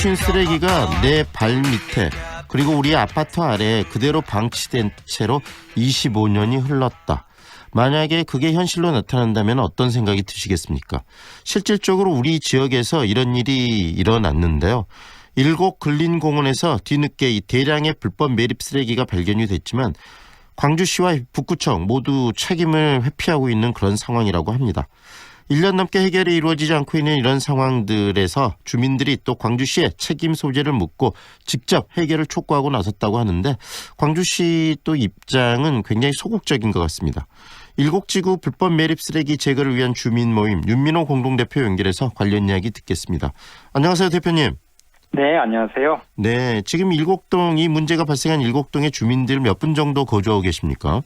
묻힌 쓰레기가 내 발 밑에 그리고 우리 아파트 아래에 그대로 방치된 채로 25년이 흘렀다. 만약에 그게 현실로 나타난다면 어떤 생각이 드시겠습니까? 실질적으로 우리 지역에서 이런 일이 일어났는데요. 일곡 근린공원에서 뒤늦게 이 대량의 불법 매립 쓰레기가 발견이 됐지만 광주시와 북구청 모두 책임을 회피하고 있는 그런 상황이라고 합니다. 1년 넘게 해결이 이루어지지 않고 있는 이런 상황들에서 주민들이 또 광주시에 책임 소재를 묻고 직접 해결을 촉구하고 나섰다고 하는데 광주시 또 입장은 굉장히 소극적인 것 같습니다. 일곡지구 불법 매립 쓰레기 제거를 위한 주민 모임 윤민호 공동대표 연결해서 관련 이야기 듣겠습니다. 안녕하세요, 대표님. 네, 안녕하세요. 네, 지금 일곡동 이 문제가 발생한 일곡동의 주민들 몇 분 정도 거주하고 계십니까?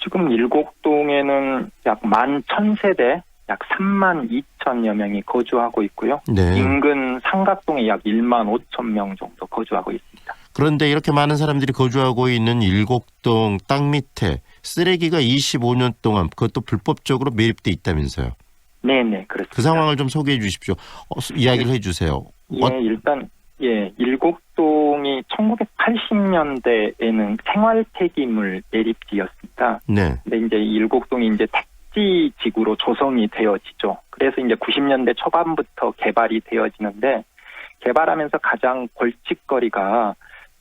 지금 일곡동에는 약 11,000세대, 약 32,000여 명이 거주하고 있고요. 네. 인근 삼각동에 약 15,000명 정도 거주하고 있습니다. 그런데 이렇게 많은 사람들이 거주하고 있는 일곡동 땅 밑에 쓰레기가 25년 동안 그것도 불법적으로 매립돼 있다면서요. 네네, 그렇습니다. 그 상황을 좀 소개해 주십시오. 이야기를 해 주세요. 일단 일곡동이 1980년대에는 생활 폐기물 매립지였습니다. 네. 근데 이제 일곡동이 이제 택지 지구로 조성이 되어지죠. 그래서 이제 90년대 초반부터 개발이 되어지는데 개발하면서 가장 골칫거리가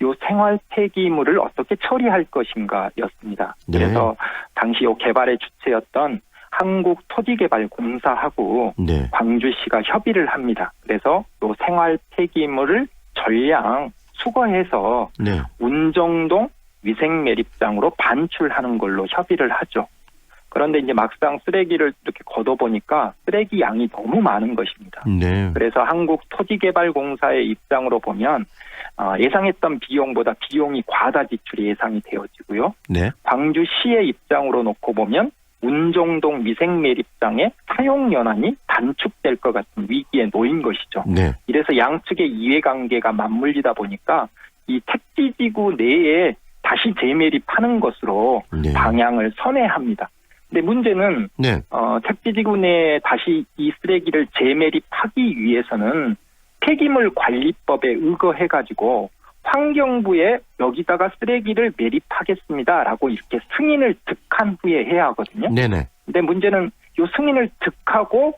요 생활 폐기물을 어떻게 처리할 것인가였습니다. 네. 그래서 당시 요 개발의 주체였던 한국토지개발공사하고 네. 광주시가 협의를 합니다. 그래서 요 생활 폐기물을 전량 수거해서 네. 운정동 위생매립장으로 반출하는 걸로 협의를 하죠. 그런데 이제 막상 쓰레기를 이렇게 걷어보니까 쓰레기 양이 너무 많은 것입니다. 네. 그래서 한국토지개발공사의 입장으로 보면 예상했던 비용보다 비용이 과다 지출이 예상이 되어지고요. 네. 광주시의 입장으로 놓고 보면 운정동 위생매립장의 사용 연한이 단축될 것 같은 위기에 놓인 것이죠. 네. 이래서 양측의 이해관계가 맞물리다 보니까 이 택지지구 내에 다시 재매립하는 것으로 네. 방향을 선회합니다. 근데 문제는 네. 택지지구 내에 다시 이 쓰레기를 재매립하기 위해서는 폐기물 관리법에 의거해가지고 환경부에 여기다가 쓰레기를 매립하겠습니다라고 이렇게 승인을 득한 후에 해야 하거든요. 네네. 근데 문제는 이 승인을 득하고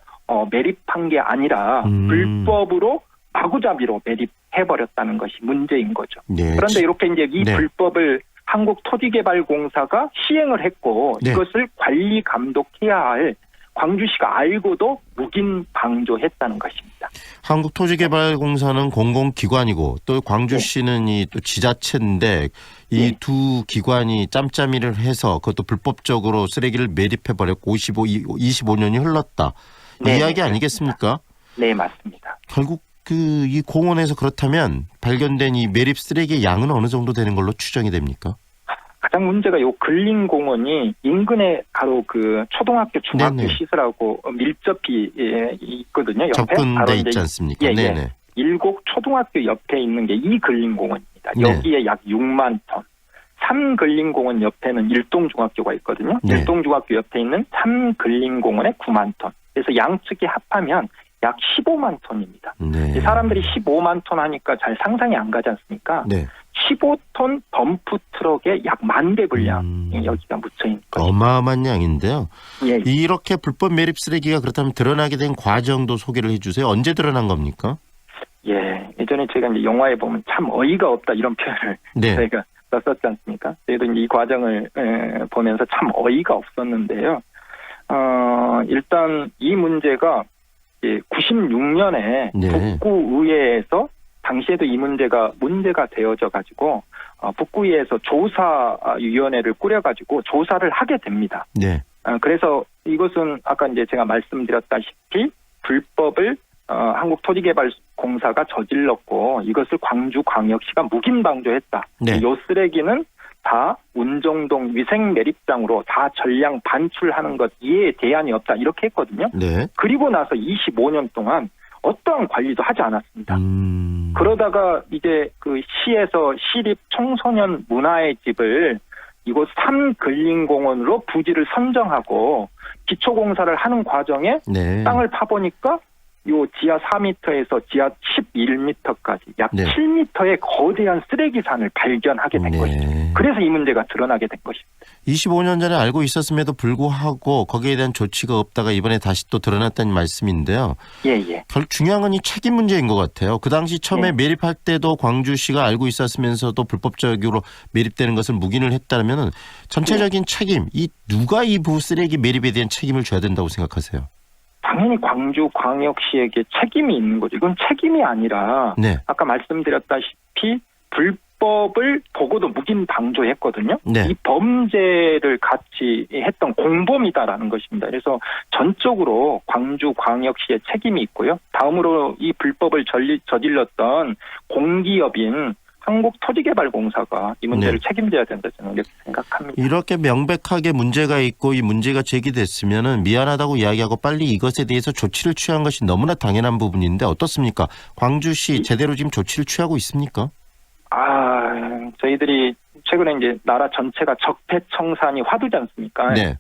매립한 게 아니라 불법으로 마구잡이로 매립해버렸다는 것이 문제인 거죠. 네. 그런데 이렇게 이제 이 네. 불법을 한국토지개발공사가 시행을 했고 네. 이것을 관리 감독해야 할 광주시가 알고도 묵인 방조했다는 것입니다. 한국토지개발공사는 공공기관이고 또 광주시는 이 또 지자체인데 이 두 기관이 짬짬이를 해서 그것도 불법적으로 쓰레기를 매립해버렸고 25년이 흘렀다. 네, 이야기 네, 아니겠습니까? 네, 맞습니다. 결국 이 공원에서 그렇다면 발견된 이 매립 쓰레기의 양은 어느 정도 되는 걸로 추정이 됩니까? 가장 문제가 요 근린공원이 인근에 바로 그 초등학교, 중학교 네네. 시설하고 밀접히 있거든요. 옆에. 접근돼 있지 않습니까? 네네. 일곡 초등학교 옆에 있는 게 이 근린공원입니다. 네. 여기에 약 6만 톤. 3근린공원 옆에는 일동중학교가 있거든요. 네. 일동중학교 옆에 있는 3근린공원에 9만 톤. 그래서 양측이 합하면 약 15만 톤입니다. 네. 사람들이 15만 톤 하니까 잘 상상이 안 가지 않습니까? 네. 15톤 덤프 트럭에 약 10,000대 분량이 여기가 묻혀있는 거죠. 어마어마한 양인데요. 예. 이렇게 불법 매립 쓰레기가 그렇다면 드러나게 된 과정도 소개를 해주세요. 언제 드러난 겁니까? 예. 예전에 제가 이제 영화에 보면 참 어이가 없다 이런 표현을 네. 저희가 썼었지 않습니까? 저희도 이제 이 과정을 보면서 참 어이가 없었는데요. 일단 이 문제가 96년에 네. 북구의회에서 당시에도 이 문제가 되어져 가지고 북구의회에서 조사위원회를 꾸려가지고 조사를 하게 됩니다. 네. 그래서 이것은 아까 이제 제가 말씀드렸다시피 불법을 한국토지개발공사가 저질렀고 이것을 광주광역시가 묵인방조했다. 네. 이 쓰레기는 다 운정동 위생매립장으로 다 전량 반출하는 것 이에 대안이 없다 이렇게 했거든요. 네. 그리고 나서 25년 동안 어떠한 관리도 하지 않았습니다. 그러다가 이제 그 시에서 시립 청소년 문화의 집을 이곳 3근린공원으로 부지를 선정하고 기초공사를 하는 과정에 네. 땅을 파보니까 요 지하 4m에서 지하 11m까지 약 네. 7m의 거대한 쓰레기산을 발견하게 된 것이죠. 그래서 이 문제가 드러나게 된 것입니다. 25년 전에 알고 있었음에도 불구하고 거기에 대한 조치가 없다가 이번에 다시 또 드러났다는 말씀인데요. 예. 중요한 건 이 책임 문제인 것 같아요. 그 당시 처음에 네. 매립할 때도 광주시가 알고 있었으면서도 불법적으로 매립되는 것을 묵인을 했다면 전체적인 책임, 누가 이 쓰레기 매립에 대한 책임을 져야 된다고 생각하세요? 당연히 광주광역시에게 책임이 있는 거죠. 이건 책임이 아니라 네. 아까 말씀드렸다시피 불법을 보고도 묵인 방조했거든요. 네. 이 범죄를 같이 했던 공범이다라는 것입니다. 그래서 전적으로 광주광역시의 책임이 있고요. 다음으로 이 불법을 저질렀던 공기업인 한국토지개발공사가 이 문제를 책임져야 된다 저는 이렇게 생각합니다. 이렇게 명백하게 문제가 있고 이 문제가 제기됐으면은 미안하다고 이야기하고 빨리 이것에 대해서 조치를 취한 것이 너무나 당연한 부분인데 어떻습니까? 광주시 제대로 지금 조치를 취하고 있습니까? 저희들이 최근에 이제 나라 전체가 적폐 청산이 화두지 않습니까? 네.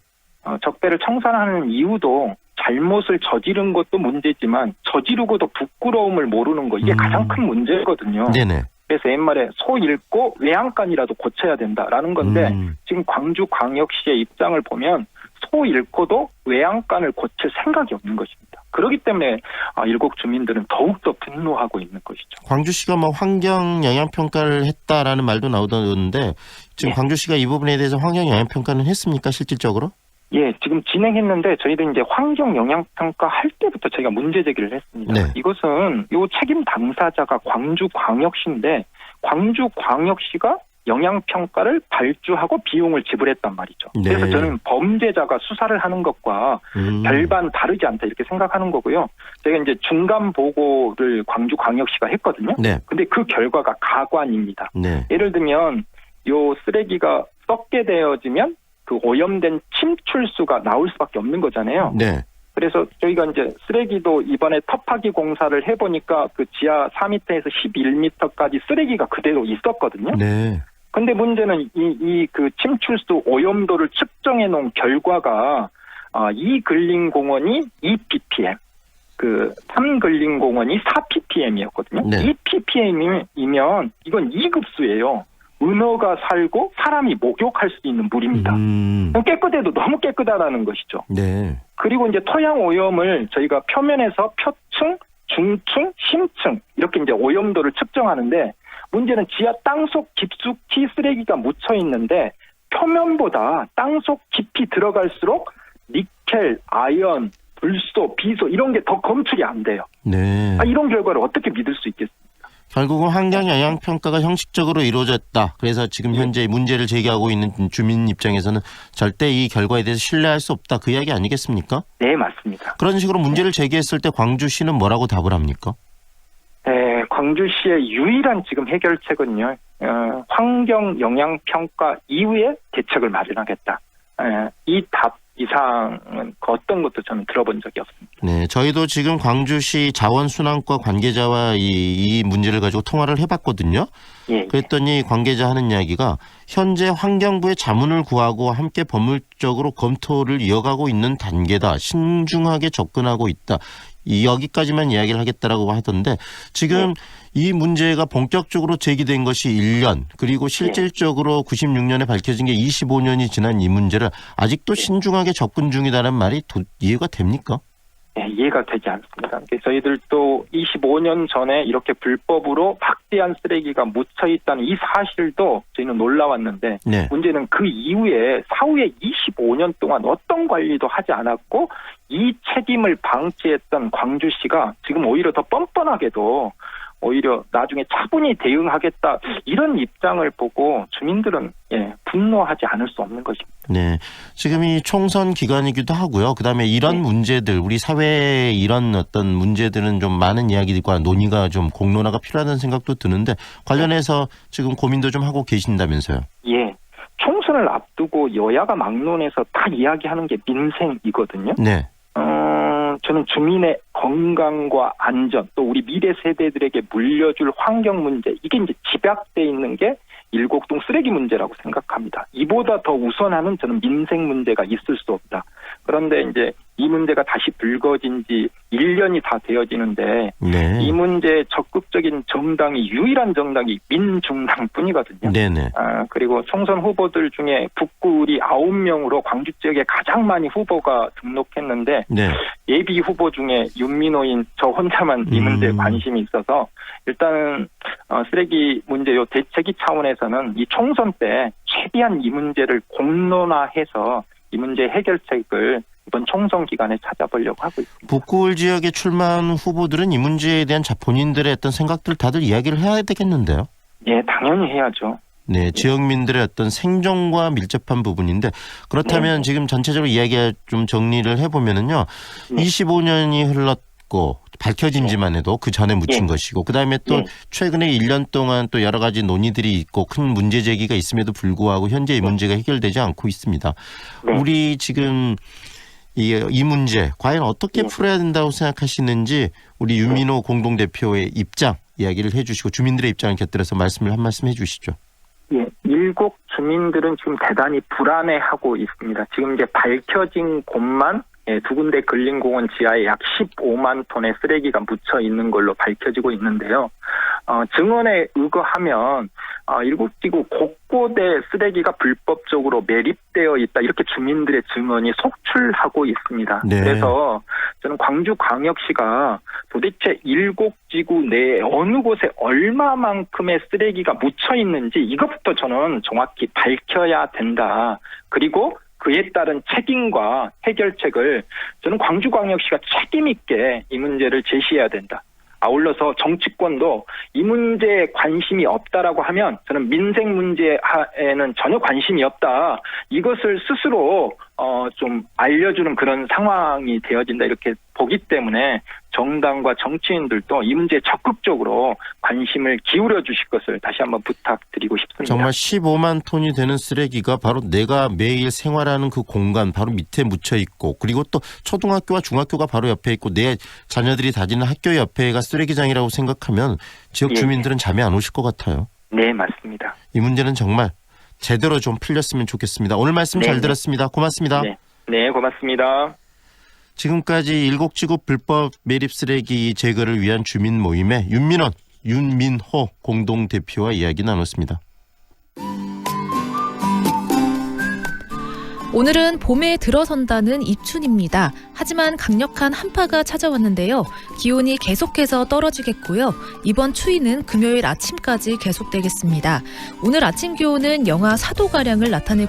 적폐를 청산하는 이유도 잘못을 저지른 것도 문제지만 저지르고도 부끄러움을 모르는 거 이게 가장 큰 문제거든요. 네네. 그래서 옛말에 소 잃고 외양간이라도 고쳐야 된다라는 건데 지금 광주광역시의 입장을 보면 소 잃고도 외양간을 고칠 생각이 없는 것입니다. 그렇기 때문에 일곡 주민들은 더욱더 분노하고 있는 것이죠. 광주시가 뭐 환경 영향 평가를 했다라는 말도 나오던데 지금 광주시가 이 부분에 대해서 환경 영향 평가는 했습니까 실질적으로? 예, 지금 진행했는데 저희도 이제 환경 영향 평가 할 때부터 저희가 문제 제기를 했습니다. 네. 이것은 요 책임 당사자가 광주광역시인데 광주광역시가 영향평가를 발주하고 비용을 지불했단 말이죠. 네. 그래서 저는 범죄자가 수사를 하는 것과 별반 다르지 않다 이렇게 생각하는 거고요. 제가 이제 중간 보고를 광주광역시가 했거든요. 네. 근데 그 결과가 가관입니다. 네. 예를 들면 요 쓰레기가 썩게 되어지면 그 오염된 침출수가 나올 수밖에 없는 거잖아요. 네. 그래서 저희가 이제 쓰레기도 이번에 터파기 공사를 해보니까 그 지하 4m에서 11m까지 쓰레기가 그대로 있었거든요. 네. 근데 문제는 그 침출수 오염도를 측정해 놓은 결과가 이 근린공원이 2ppm, 그 3근린공원이 4ppm이었거든요. 네. 2ppm이면 이건 2급수예요. 은어가 살고 사람이 목욕할 수 있는 물입니다. 깨끗해도 너무 깨끗하다는 것이죠. 네. 그리고 이제 토양 오염을 저희가 표면에서 표층, 중층, 심층 이렇게 이제 오염도를 측정하는데 문제는 지하 땅속 깊숙이 쓰레기가 묻혀 있는데 표면보다 땅속 깊이 들어갈수록 니켈, 아연, 불소, 비소 이런 게 더 검출이 안 돼요. 네. 이런 결과를 어떻게 믿을 수 있겠습니까? 결국은 환경 영향 평가가 형식적으로 이루어졌다. 그래서 지금 현재 문제를 제기하고 있는 주민 입장에서는 절대 이 결과에 대해서 신뢰할 수 없다. 그 이야기 아니겠습니까? 네, 맞습니다. 그런 식으로 문제를 제기했을 때 광주시는 뭐라고 답을 합니까? 네, 광주시의 유일한 지금 해결책은요. 환경 영향 평가 이후에 대책을 마련하겠다. 이 답 이상은 그 어떤 것도 저는 들어본 적이 없습니다. 네, 저희도 지금 광주시 자원순환과 관계자와 이 문제를 가지고 통화를 해봤거든요. 예. 그랬더니 관계자 하는 이야기가 현재 환경부의 자문을 구하고 함께 법률적으로 검토를 이어가고 있는 단계다. 신중하게 접근하고 있다. 여기까지만 이야기를 하겠다라고 하던데 지금 이 문제가 본격적으로 제기된 것이 1년 그리고 실질적으로 96년에 밝혀진 게 25년이 지난 이 문제를 아직도 신중하게 접근 중이다는 말이 이해가 됩니까? 네, 이해가 되지 않습니다. 저희들도 25년 전에 이렇게 불법으로 박대한 쓰레기가 묻혀있다는 이 사실도 저희는 놀라웠는데 네. 문제는 그 이후에 사후에 25년 동안 어떤 관리도 하지 않았고 이 책임을 방치했던 광주시가 지금 오히려 더 뻔뻔하게도 오히려 나중에 차분히 대응하겠다 이런 입장을 보고 주민들은 분노하지 않을 수 없는 것입니다. 네, 지금 이 총선 기간이기도 하고요. 그다음에 이런 문제들 우리 사회의 이런 어떤 문제들은 좀 많은 이야기들과 논의가 좀 공론화가 필요하다는 생각도 드는데 관련해서 지금 고민도 좀 하고 계신다면서요? 예. 총선을 앞두고 여야가 막론해서 다 이야기하는 게 민생이거든요. 네. 저는 주민의 건강과 안전 또 우리 미래 세대들에게 물려줄 환경 문제 이게 이제 집약돼 있는 게 일곡동 쓰레기 문제라고 생각합니다. 이보다 더 우선하는 저는 민생 문제가 있을 수 없다. 그런데 이제 이 문제가 다시 불거진 지 1년이 다 되어지는데 네. 이 문제에 적극적인 정당이 유일한 정당이 민중당뿐이거든요. 네네. 그리고 총선 후보들 중에 북구리 9명으로 광주 지역에 가장 많이 후보가 등록했는데 네. 예비 후보 중에 윤민호인 저 혼자만 이 문제에 관심이 있어서 일단은 쓰레기 문제 요 대책위 차원에서는 이 총선 때 최대한 이 문제를 공론화해서 이 문제 해결책을 이번 총선 기간에 찾아보려고 하고 있습니다. 북구울 지역에 출마한 후보들은 이 문제에 대한 본인들의 어떤 생각들 다들 이야기를 해야 되겠는데요. 예, 당연히 해야죠. 네, 지역민들의 어떤 생존과 밀접한 부분인데 그렇다면 지금 전체적으로 이야기 좀 정리를 해보면은요. 25년이 흘렀고 밝혀진지만 해도 그 전에 묻힌 것이고 그다음에 또 최근에 1년 동안 또 여러 가지 논의들이 있고 큰 문제 제기가 있음에도 불구하고 현재 이 문제가 해결되지 않고 있습니다. 우리 지금 이 문제 과연 어떻게 풀어야 된다고 생각하시는지 우리 윤민호 공동대표의 입장 이야기를 해주시고 주민들의 입장을 곁들여서 말씀을 한 말씀 해주시죠. 예, 일곡 주민들은 지금 대단히 불안해하고 있습니다. 지금 이제 밝혀진 곳만 두 군데 근린공원 지하에 약 15만 톤의 쓰레기가 묻혀 있는 걸로 밝혀지고 있는데요. 증언에 의거하면 일곡지구 곳곳에 쓰레기가 불법적으로 매립되어 있다 이렇게 주민들의 증언이 속출하고 있습니다. 네. 그래서 저는 광주광역시가 도대체 일곡지구 내에 어느 곳에 얼마만큼의 쓰레기가 묻혀 있는지 이것부터 저는 정확히 밝혀야 된다. 그리고 그에 따른 책임과 해결책을 저는 광주광역시가 책임 있게 이 문제를 제시해야 된다. 아울러서 정치권도 이 문제에 관심이 없다라고 하면 저는 민생 문제에는 전혀 관심이 없다. 이것을 스스로 좀 알려주는 그런 상황이 되어진다 이렇게 보기 때문에 정당과 정치인들도 이 문제에 적극적으로 관심을 기울여 주실 것을 다시 한번 부탁드리고 싶습니다. 정말 15만 톤이 되는 쓰레기가 바로 내가 매일 생활하는 그 공간 바로 밑에 묻혀 있고 그리고 또 초등학교와 중학교가 바로 옆에 있고 내 자녀들이 다니는 학교 옆에가 쓰레기장이라고 생각하면 지역 주민들은 잠이 안 오실 것 같아요. 네, 맞습니다. 이 문제는 정말 제대로 좀 풀렸으면 좋겠습니다. 오늘 말씀 잘 들었습니다. 고맙습니다. 네, 고맙습니다. 지금까지 일곡지구 불법 매립 쓰레기 제거를 위한 주민 모임의 윤민호 공동대표와 이야기 나눴습니다. 오늘은 봄에 들어선다는 입춘입니다. 하지만 강력한 한파가 찾아왔는데요. 기온이 계속해서 떨어지겠고요. 이번 추위는 금요일 아침까지 계속되겠습니다. 오늘 아침 기온은 영하 4도가량을 나타내고